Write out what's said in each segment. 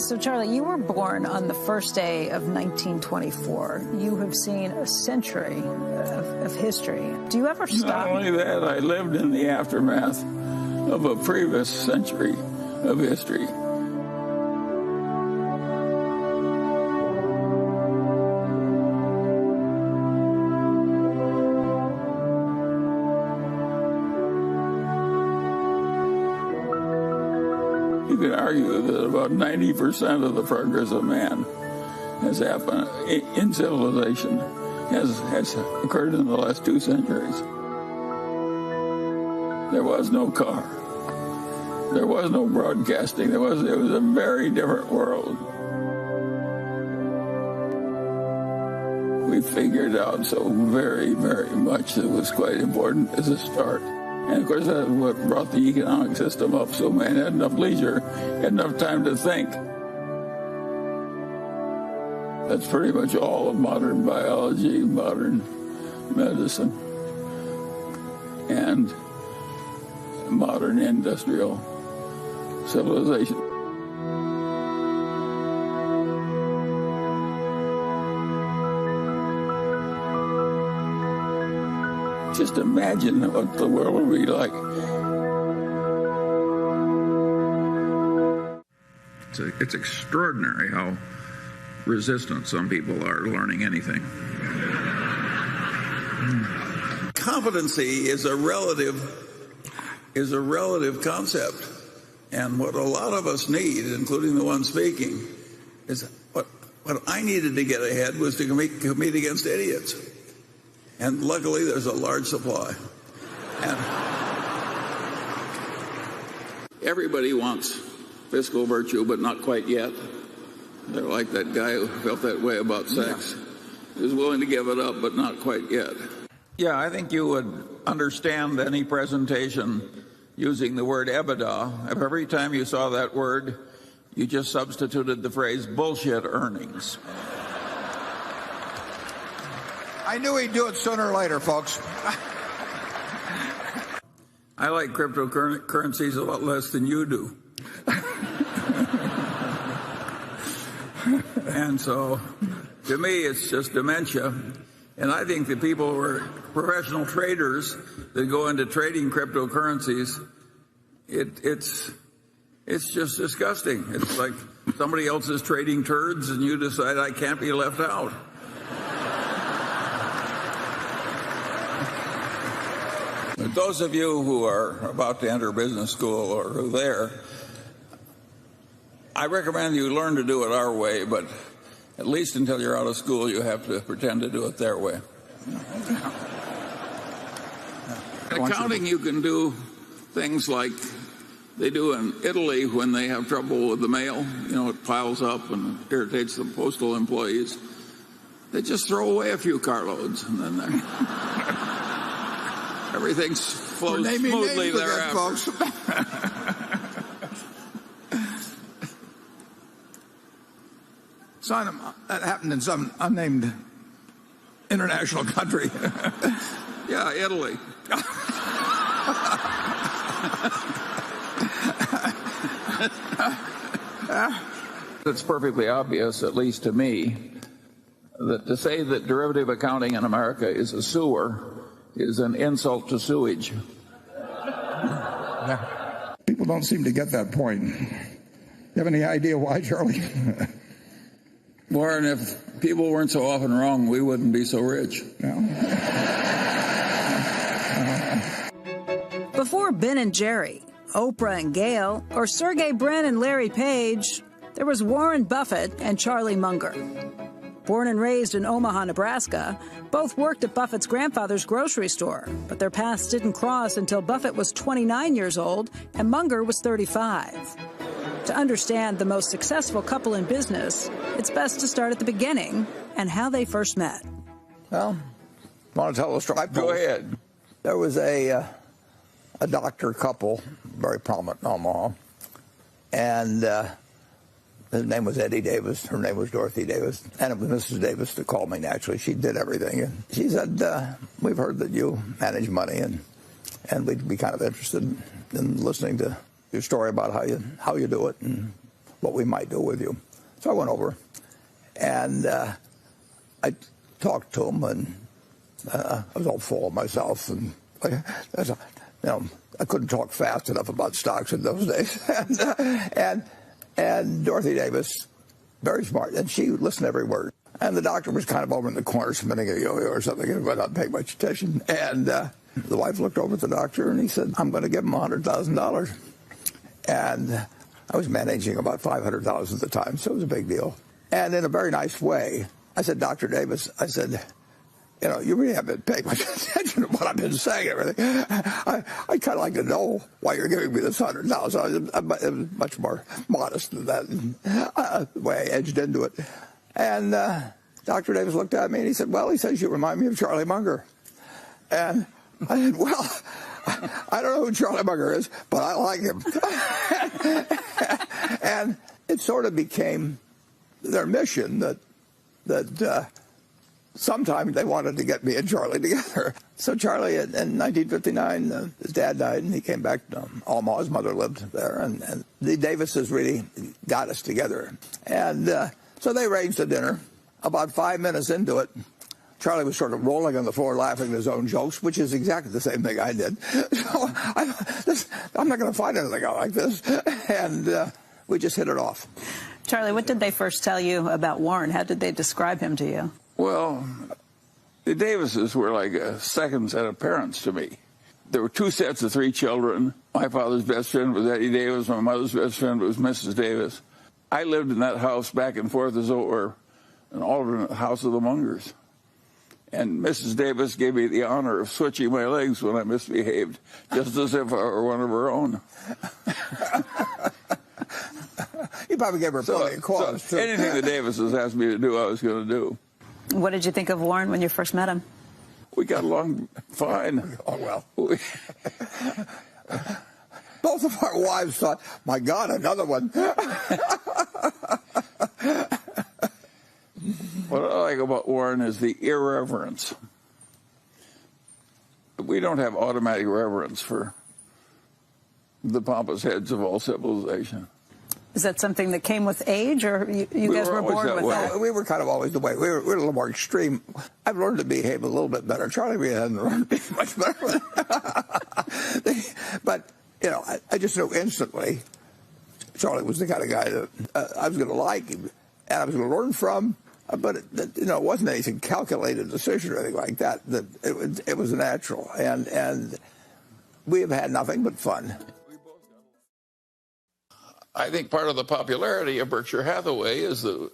So, Charlie, you were born on the first day of 1924. You have seen a century of history. Do you ever stop? Not only that, I lived in the aftermath of a previous century of history. You could argue that about 90% of the progress of man has happened in civilization has occurred in the last 2 centuries. There was no car. There was no broadcasting. It was a very different world. We figured out so very, very much that was quite important as a start. And of course, that's what brought the economic system up, so man had enough leisure, had enough time to think. That's pretty much all of modern biology, modern medicine, and modern industrial civilization. Just imagine what the world would be like. It's extraordinary how resistant some people are to learning anything. Competency is a relative concept, and what a lot of us need, including the one speaking, is what I needed to get ahead was to compete against idiots. And luckily, there's a large supply. And everybody wants fiscal virtue, but not quite yet. They're like that guy who felt that way about sex. He was willing to give it up, but not quite yet. Yeah, I think you would understand any presentation using the word EBITDA if every time you saw that word, you just substituted the phrase bullshit earnings. I knew he'd do it sooner or later, folks. I like cryptocurrencies a lot less than you do. And so, to me, it's just dementia. And I think the people who are professional traders that go into trading cryptocurrencies, it's just disgusting. It's like somebody else is trading turds and you decide I can't be left out. But those of you who are about to enter business school or who are there, I recommend you learn to do it our way, but at least until you're out of school, you have to pretend to do it their way. In accounting, you can do things like they do in Italy when they have trouble with the mail. You know, it piles up and irritates the postal employees. They just throw away a few carloads, and then everything flows smoothly thereafter. That happened in some unnamed international country. Yeah, Italy. It's perfectly obvious, at least to me, that to say that derivative accounting in America is a sewer is an insult to sewage. People don't seem to get that point. You have any idea why, Charlie? Warren, if people weren't so often wrong, we wouldn't be so rich. Before Ben and Jerry, Oprah and Gail, or Sergey Brin and Larry Page, there was Warren Buffett and Charlie Munger. Born and raised in Omaha, Nebraska, both worked at Buffett's grandfather's grocery store, but their paths didn't cross until Buffett was 29 years old and Munger was 35. To understand the most successful couple in business, it's best to start at the beginning and how they first met. Well, want to tell a story? Go ahead. There was a doctor couple, very prominent in Omaha, and his name was Eddie Davis. Her name was Dorothy Davis, and it was Mrs. Davis that called me naturally. She did everything, and she said, "We've heard that you manage money, and we'd be kind of interested in listening to your story about how you do it, and what we might do with you. So I went over, and I talked to him, and I was all full of myself, and I couldn't talk fast enough about stocks in those days. and Dorothy Davis, very smart, and she listened to every word. And the doctor was kind of over in the corner spinning a yo-yo or something, and I didn't pay much attention. And the wife looked over at the doctor, and he said, I'm going to give him $100,000. And I was managing about $500,000 at the time, so it was a big deal. And in a very nice way, I said, Dr. Davis, I said, you really haven't paid much attention to what I've been saying. Everything. I kind of like to know why you're giving me this $100,000. I was much more modest than that, the way I edged into it. And Dr. Davis looked at me, and he said, well, he says you remind me of Charlie Munger. And I said, well, I don't know who Charlie Munger is, but I like him. And it sort of became their mission that sometime they wanted to get me and Charlie together. So Charlie, in 1959, his dad died, and he came back to Omaha. His mother lived there, and the Davises really got us together. And so they arranged a dinner. About 5 minutes into it, Charlie was sort of rolling on the floor laughing at his own jokes, which is exactly the same thing I did. So I'm not going to find anything out like this. And we just hit it off. Charlie, what did they first tell you about Warren? How did they describe him to you? Well, the Davises were like a second set of parents to me. There were two sets of three children. My father's best friend was Eddie Davis. My mother's best friend was Mrs. Davis. I lived in that house back and forth as though it were an alternate house of the Mungers. And Mrs. Davis gave me the honor of switching my legs when I misbehaved, just as if I were one of her own. You probably gave her plenty of cause. So anything the Davises asked me to do, I was going to do. What did you think of Warren when you first met him? We got along fine. Oh, well. Both of our wives thought, my God, another one. What I like about Warren is the irreverence. We don't have automatic reverence for the pompous heads of all civilization. Is that something that came with age, or you guys were born with that? We were kind of always the way. We were a little more extreme. I've learned to behave a little bit better. Charlie really hasn't learned to behave much better. But, I just knew instantly Charlie was the kind of guy that I was going to like him, and I was going to learn from. But it wasn't anything calculated decision or anything like that. It was natural, and we have had nothing but fun. I think part of the popularity of Berkshire Hathaway is that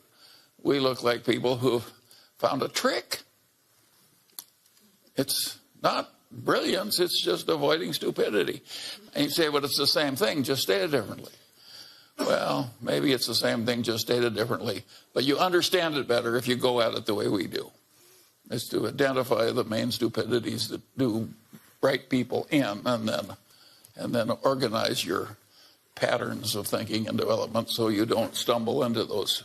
we look like people who've found a trick. It's not brilliance, it's just avoiding stupidity. And you say, but it's the same thing, just stated differently. Well, maybe it's the same thing, just stated differently, but you understand it better if you go at it the way we do. It's to identify the main stupidities that do bright people in, and then organize your patterns of thinking and development so you don't stumble into those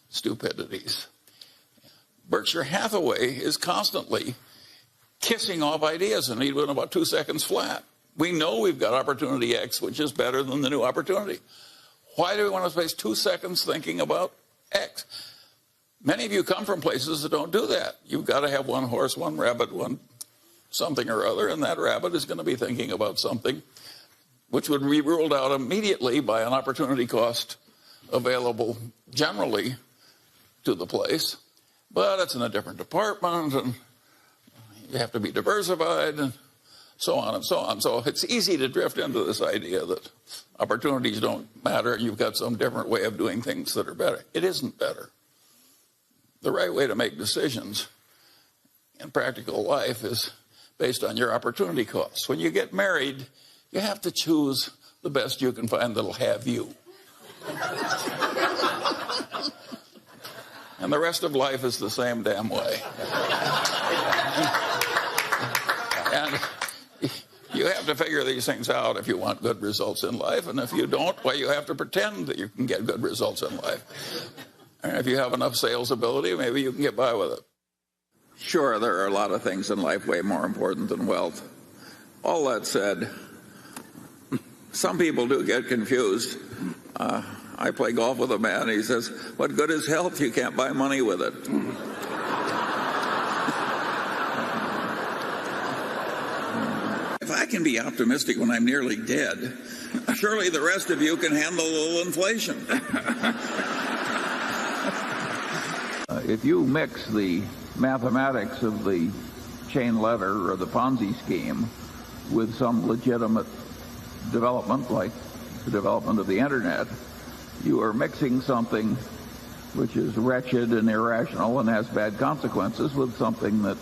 stupidities. Berkshire Hathaway is constantly kissing off ideas, and even about 2 seconds flat. We know we've got opportunity X, which is better than the new opportunity. Why do we want to space 2 seconds thinking about X? Many of you come from places that don't do that. You've got to have one horse, one rabbit, one something or other, and that rabbit is going to be thinking about something which would be ruled out immediately by an opportunity cost available generally to the place. But it's in a different department, and you have to be diversified, and so on and so on. So it's easy to drift into this idea that opportunities don't matter, and you've got some different way of doing things that are better. It isn't better. The right way to make decisions in practical life is based on your opportunity costs. When you get married, you have to choose the best you can find that'll have you. And the rest of life is the same damn way. And you have to figure these things out if you want good results in life. And if you don't, well, you have to pretend that you can get good results in life. And if you have enough sales ability, maybe you can get by with it. Sure, there are a lot of things in life way more important than wealth. All that said, some people do get confused. I play golf with a man. He says, "What good is health? You can't buy money with it." If I can be optimistic when I'm nearly dead, surely the rest of you can handle a little inflation. If you mix the mathematics of the chain letter or the Ponzi scheme with some legitimate development like the development of the internet, you are mixing something which is wretched and irrational and has bad consequences with something that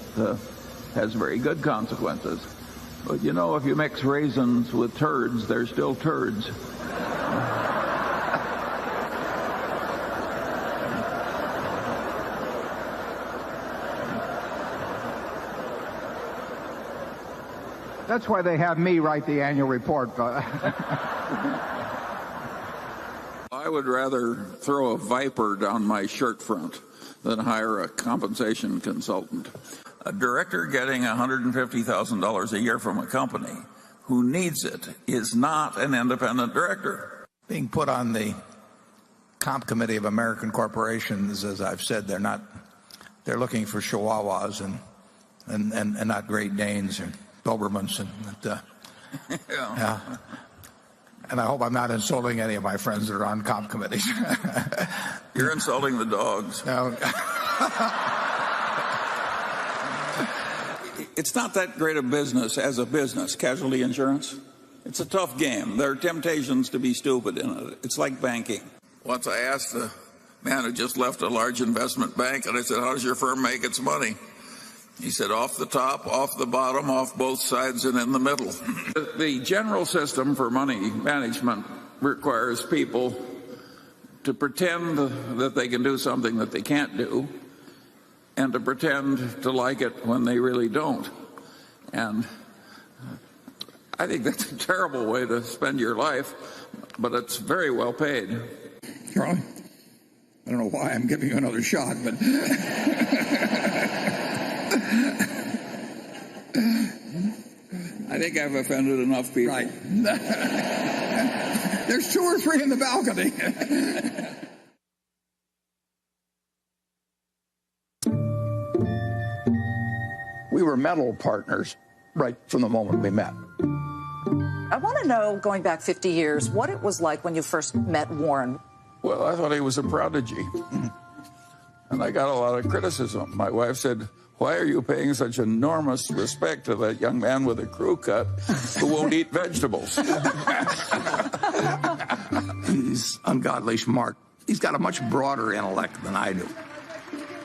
has very good consequences. But you know, if you mix raisins with turds, they're still turds. That's why they have me write the annual report. I would rather throw a viper down my shirt front than hire a compensation consultant. A director getting $150,000 a year from a company who needs it is not an independent director. Being put on the comp committee of American corporations, as I've said, they're looking for chihuahuas and not Great Danes or Dobermans Yeah. And I hope I'm not insulting any of my friends that are on comp committees. You're insulting the dogs. It's not that great a business as a business, casualty insurance. It's a tough game. There are temptations to be stupid in it. It's like banking. Once I asked the man who just left a large investment bank, and I said, "How does your firm make its money?" He said, "Off the top, off the bottom, off both sides, and in the middle." The general system for money management requires people to pretend that they can do something that they can't do, and to pretend to like it when they really don't. And I think that's a terrible way to spend your life, but it's very well paid. Charlie, I don't know why I'm giving you another shot, but I think I've offended enough people. right. There's 2 or 3 in the balcony. We were mental partners right from the moment we met. I want to know, going back 50 years, what it was like when you first met Warren. Well, I thought he was a prodigy. And I got a lot of criticism. My wife said, "Why are you paying such enormous respect to that young man with a crew cut who won't eat vegetables?" He's ungodly smart. He's got a much broader intellect than I do.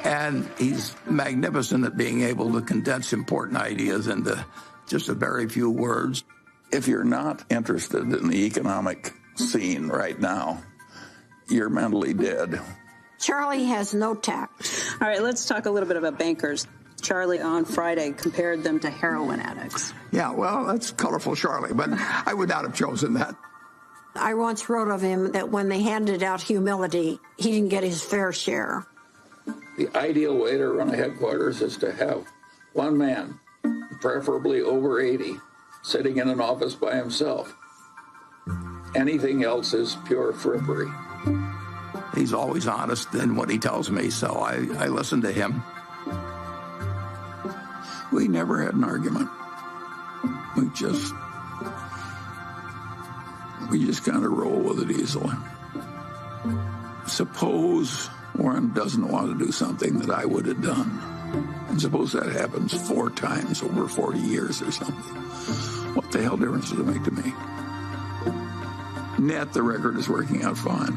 And he's magnificent at being able to condense important ideas into just a very few words. If you're not interested in the economic scene right now, you're mentally dead. Charlie has no tact. All right, let's talk a little bit about bankers. Charlie on Friday compared them to heroin addicts. Yeah, well, that's colorful, Charlie, but I would not have chosen that. I once wrote of him that when they handed out humility, he didn't get his fair share. The ideal way to run a headquarters is to have one man, preferably over 80, sitting in an office by himself. Anything else is pure frippery. He's always honest in what he tells me, so I listen to him. We never had an argument. We just kind of roll with it easily. Suppose Warren doesn't want to do something that I would have done. And suppose that happens 4 times over 40 years or something. What the hell difference does it make to me? Net, the record is working out fine.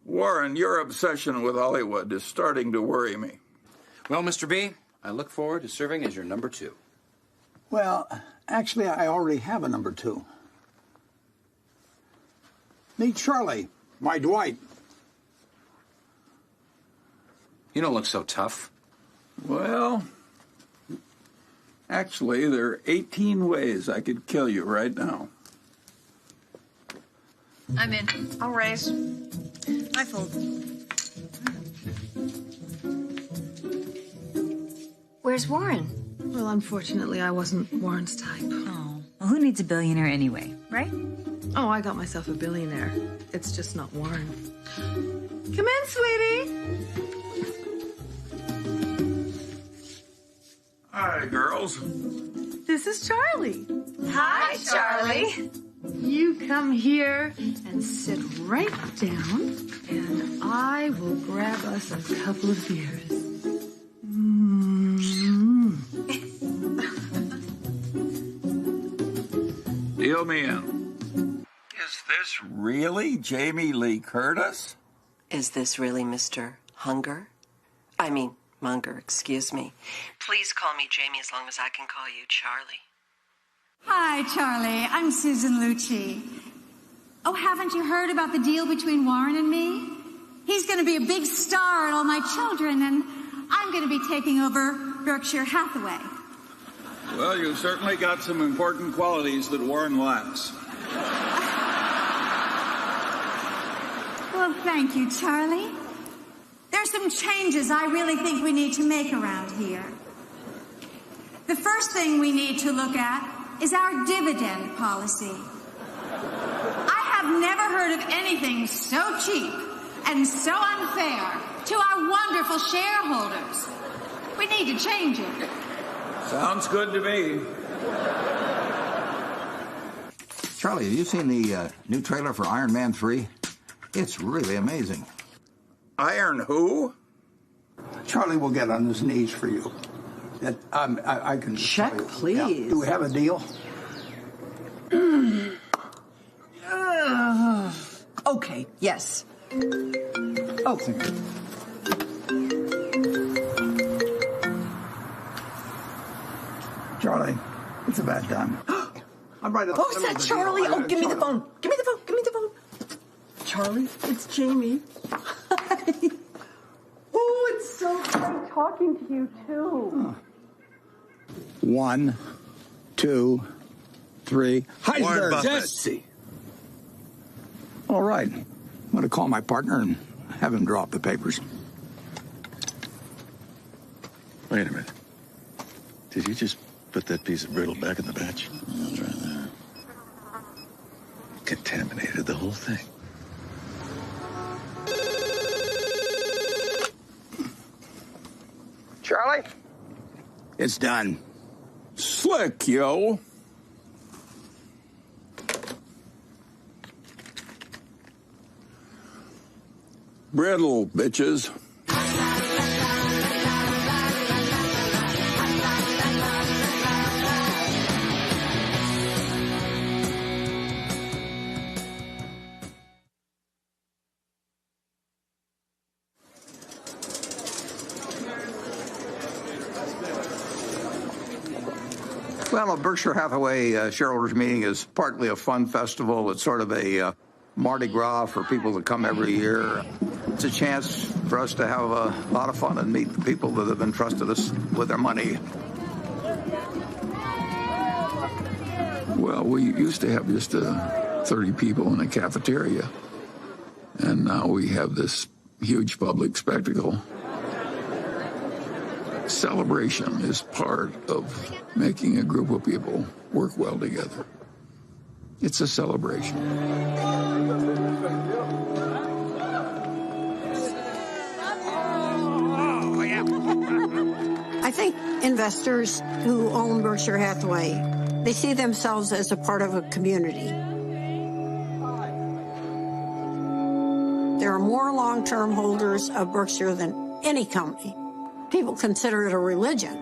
Warren, your obsession with Hollywood is starting to worry me. Well, Mr. B, I look forward to serving as your number 2. Well, actually, I already have a number 2. Meet Charlie, my Dwight. You don't look so tough. Well, actually, there are 18 ways I could kill you right now. I'm in. I'll raise. I fold. Where's Warren? Well, unfortunately, I wasn't Warren's type. Oh, well, who needs a billionaire anyway? right? Oh, I got myself a billionaire. It's just not Warren. Come in, sweetie. Hi, girls. This is Charlie. Hi, Charlie. You come here and sit right down, and I will grab us a couple of beers. Deal me in. Is this really Jamie Lee Curtis? Is this really Mr. Munger, excuse me. Please call me Jamie as long as I can call you Charlie. Hi, Charlie. I'm Susan Lucci. Oh, haven't you heard about the deal between Warren and me? He's going to be a big star and all my children, and I'm going to be taking over Berkshire Hathaway. Well, you've certainly got some important qualities that Warren lacks. Well, thank you, Charlie. There's some changes I really think we need to make around here. The first thing we need to look at is our dividend policy. I have never heard of anything so cheap and so unfair to our wonderful shareholders. We need to change it. Sounds good to me. Charlie, have you seen the new trailer for Iron Man 3? It's really amazing. Iron who? Charlie will get on his knees for you. I can check, please. Yeah. Do we have a deal? Okay, yes. Oh, thank you. Charlie, it's a bad time. I'm right at the Oh, is that Charlie? Oh, give me the phone. Give me the phone. Give me the phone. Charlie, it's Jamie. Oh, it's so great talking to you, too. 1, 2, 3. Heisenberg. Jesse. All right. I'm going to call my partner and have him draw up the papers. Wait a minute. Did you just put that piece of brittle back in the batch? That's right there. Contaminated the whole thing. Charlie? It's done. Slick, yo. Brittle, bitches. Well, a Berkshire Hathaway shareholders meeting is partly a fun festival. It's sort of a Mardi Gras for people that come every year. It's a chance for us to have a lot of fun and meet the people that have entrusted us with their money. Well, we used to have just 30 people in a cafeteria, and now we have this huge public spectacle. Celebration is part of making a group of people work well together. It's a celebration. I think investors who own Berkshire Hathaway, they see themselves as a part of a community. There are more long-term holders of Berkshire than any company. People consider it a religion.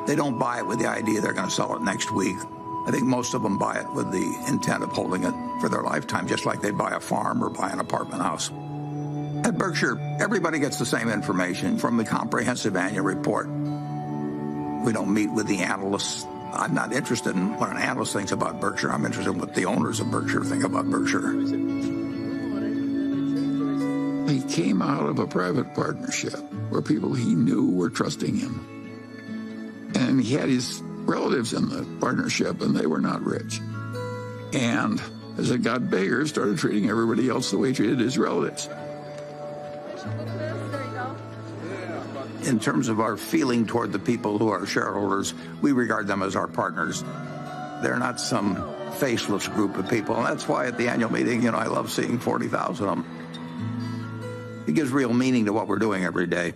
They don't buy it with the idea they're going to sell it next week. I think most of them buy it with the intent of holding it for their lifetime, just like they buy a farm or buy an apartment house. At Berkshire, everybody gets the same information from the comprehensive annual report. We don't meet with the analysts. I'm not interested in what an analyst thinks about Berkshire. I'm interested in what the owners of Berkshire think about Berkshire. He came out of a private partnership where people he knew were trusting him. And he had his relatives in the partnership, and they were not rich. And as it got bigger, started treating everybody else the way he treated his relatives. In terms of our feeling toward the people who are shareholders, we regard them as our partners. They're not some faceless group of people. And that's why at the annual meeting, I love seeing 40,000 of them. It gives real meaning to what we're doing every day.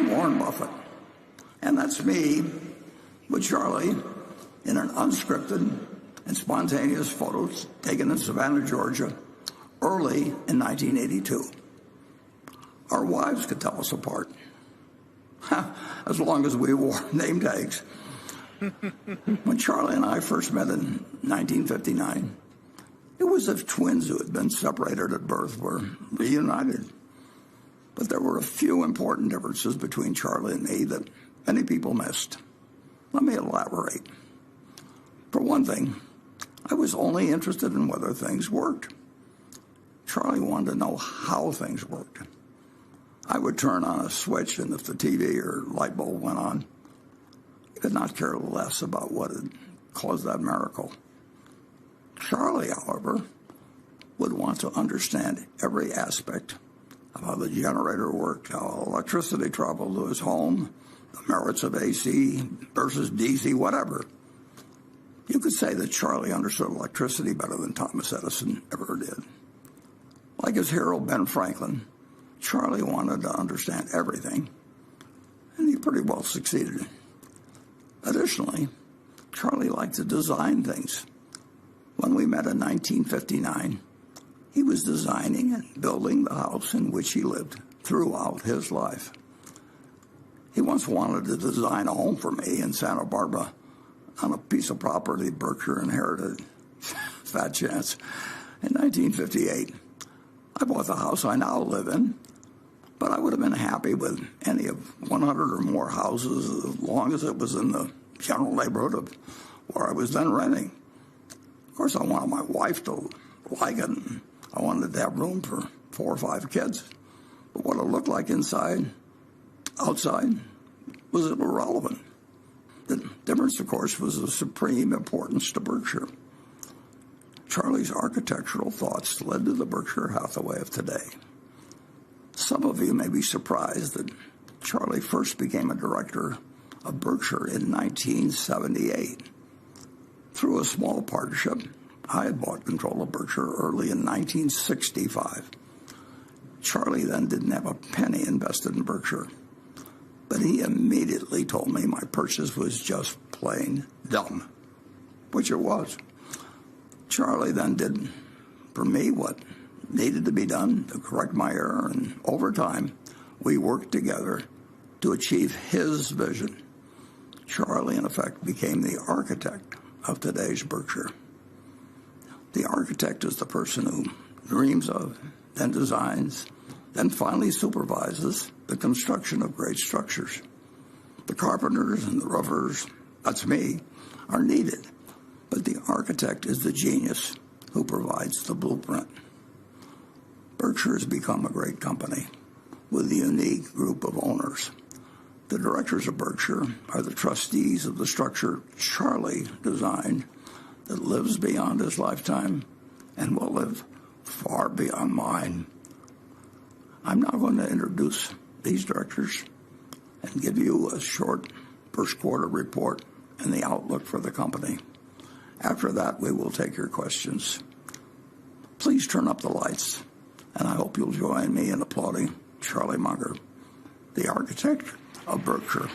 Warren Buffett. And that's me with Charlie in an unscripted and spontaneous photos taken in Savannah, Georgia, early in 1982. Our wives could tell us apart, as long as we wore name tags. When Charlie and I first met in 1959, it was as if twins who had been separated at birth were reunited. But there were a few important differences between Charlie and me that many people missed. Let me elaborate. For one thing, I was only interested in whether things worked. Charlie wanted to know how things worked. I would turn on a switch, and if the TV or light bulb went on, I could not care less about what had caused that miracle. Charlie, however, would want to understand every aspect of how the generator worked, how electricity traveled to his home, the merits of AC versus DC, whatever. You could say that Charlie understood electricity better than Thomas Edison ever did. Like his hero, Ben Franklin, Charlie wanted to understand everything, and he pretty well succeeded. Additionally, Charlie liked to design things. When we met in 1959, he was designing and building the house in which he lived throughout his life. He once wanted to design a home for me in Santa Barbara on a piece of property Berkshire inherited. Fat chance. In 1958, I bought the house I now live in, but I would have been happy with any of 100 or more houses as long as it was in the general neighborhood of where I was then renting. Of course, I wanted my wife to like it, and I wanted to have room for 4 or 5 kids. But what it looked like inside, outside, was irrelevant. The difference, of course, was of supreme importance to Berkshire. Charlie's architectural thoughts led to the Berkshire Hathaway of today. Some of you may be surprised that Charlie first became a director of Berkshire in 1978. Through a small partnership, I had bought control of Berkshire early in 1965. Charlie then didn't have a penny invested in Berkshire, but he immediately told me my purchase was just plain dumb, which it was. Charlie then did for me what needed to be done to correct my error, and over time, we worked together to achieve his vision. Charlie, in effect, became the architect of today's Berkshire. The architect is the person who dreams of, then designs, then finally supervises the construction of great structures. The carpenters and the roofers, that's me, are needed, but the architect is the genius who provides the blueprint. Berkshire has become a great company with a unique group of owners. The directors of Berkshire are the trustees of the structure Charlie designed that lives beyond his lifetime and will live far beyond mine. I'm now going to introduce these directors and give you a short first quarter report and the outlook for the company. After that, we will take your questions. Please turn up the lights, and I hope you'll join me in applauding 찰리멍거, the architect of Berkshire.